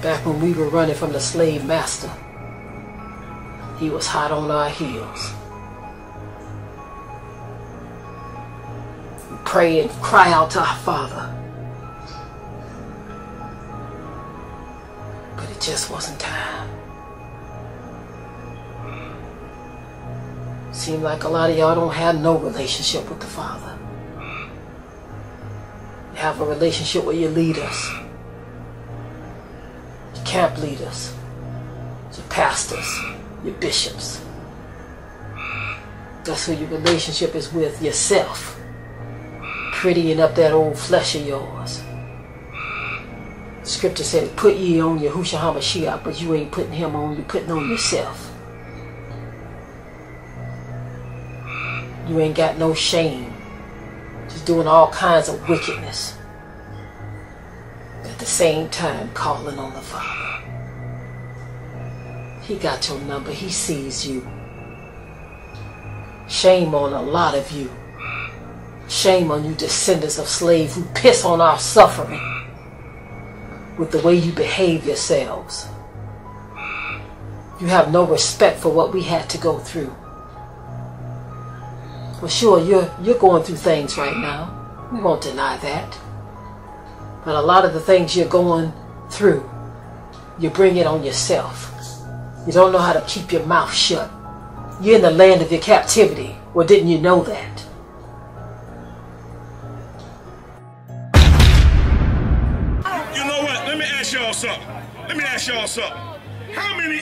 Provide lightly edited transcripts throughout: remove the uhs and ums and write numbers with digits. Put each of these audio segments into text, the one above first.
Back when we were running from the slave master, he was hot on our heels. We pray and cry out to our Father, but it just wasn't time. Seemed like a lot of y'all don't have no relationship with the Father. You have a relationship with your leaders, your camp leaders, your pastors, your bishops. That's who your relationship is with. Yourself, prettying up that old flesh of yours. Scripture said, put ye on Yahushua HaMashiach, but you ain't putting him on, you're putting on yourself. You ain't got no shame, just doing all kinds of wickedness, at the same time calling on the Father. He got your number. He sees you. Shame on a lot of you. Shame on you descendants of slaves who piss on our suffering with the way you behave yourselves. You have no respect for what we had to go through. Well, sure, you're going through things right now. We won't deny that. But a lot of the things you're going through, you bring it on yourself. You don't know how to keep your mouth shut. You're in the land of your captivity. Well, didn't you know that? You know what? Let me ask y'all something. How many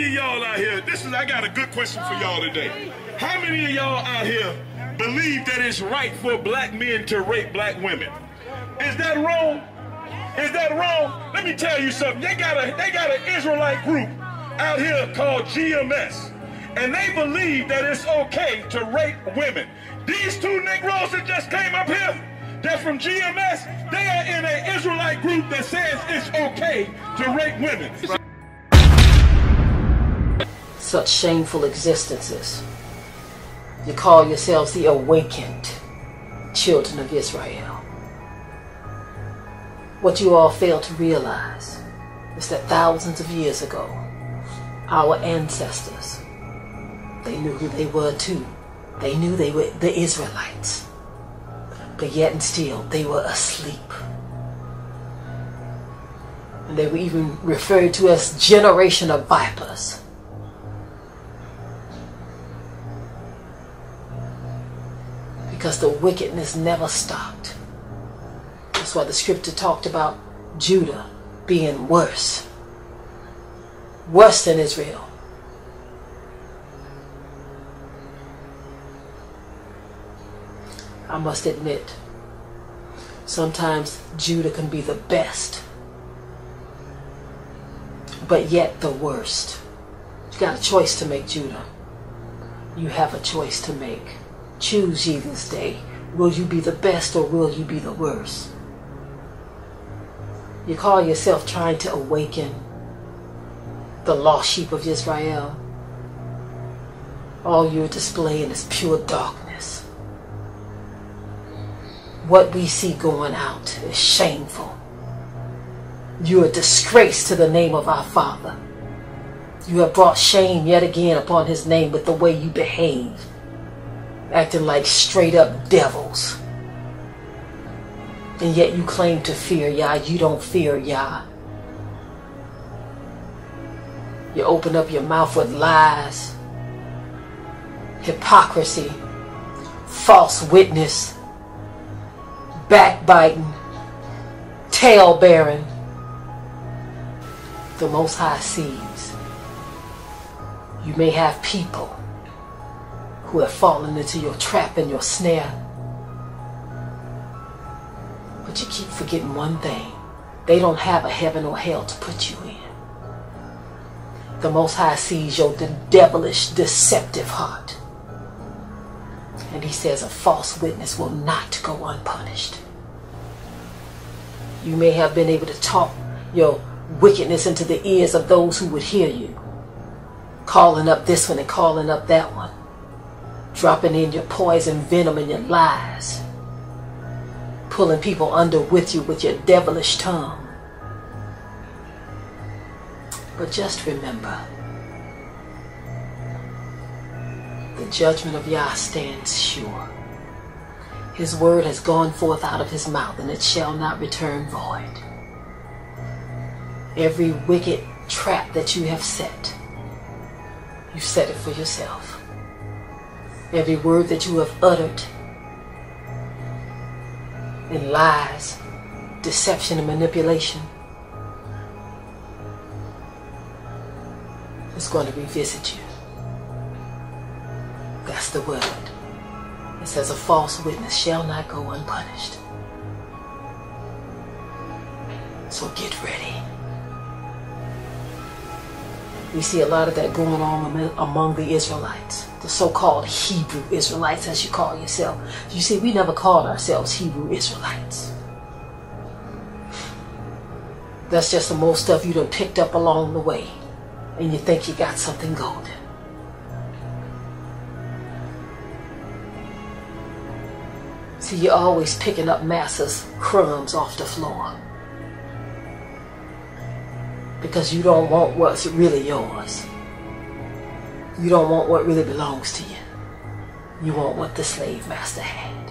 of y'all out here, I got a good question for y'all today. How many of y'all out here believe that it's right for black men to rape black women? Is that wrong? Is that wrong? Let me tell you something. They got an Israelite group out here called GMS. And they believe that it's okay to rape women. These two Negroes that just came up here, they're from GMS. They are in an Israelite group that says it's okay to rape women. Such shameful existences. You call yourselves the awakened children of Israel. What you all fail to realize is that thousands of years ago, our ancestors, they knew who they were too. They knew they were the Israelites. But yet and still, they were asleep. And they were even referred to as generation of vipers. Because the wickedness never stopped. That's why the scripture talked about Judah being worse. Worse than Israel. I must admit, sometimes Judah can be the best, but yet the worst. You got a choice to make, Judah. You have a choice to make. Choose ye this day. Will you be the best or will you be the worst? You call yourself trying to awaken the lost sheep of Israel. All you're displaying is pure darkness. What we see going out is shameful. You are a disgrace to the name of our Father. You have brought shame yet again upon his name with the way you behave. Acting like straight up devils. And yet you claim to fear Yah. You don't fear Yah. You open up your mouth with lies, hypocrisy, false witness, backbiting, tale-bearing. The Most High sees. You may have people who have fallen into your trap and your snare. But you keep forgetting one thing. They don't have a heaven or hell to put you in. The Most High sees your devilish, deceptive heart. And he says a false witness will not go unpunished. You may have been able to talk your wickedness into the ears of those who would hear you. Calling up this one and calling up that one. Dropping in your poison venom and your lies. Pulling people under with you with your devilish tongue. But just remember, the judgment of Yah stands sure. His word has gone forth out of his mouth, and it shall not return void. Every wicked trap that you have set, you set it for yourself. Every word that you have uttered in lies, deception, and manipulation is going to revisit you. That's the word. It says a false witness shall not go unpunished. So get ready. We see a lot of that going on among the Israelites, the so-called Hebrew Israelites, as you call yourself. You see, we never called ourselves Hebrew Israelites. That's just the most stuff you done picked up along the way, and you think you got something golden. See, you're always picking up Master's crumbs off the floor because you don't want what's really yours. You don't want what really belongs to you. You want what the slave master had.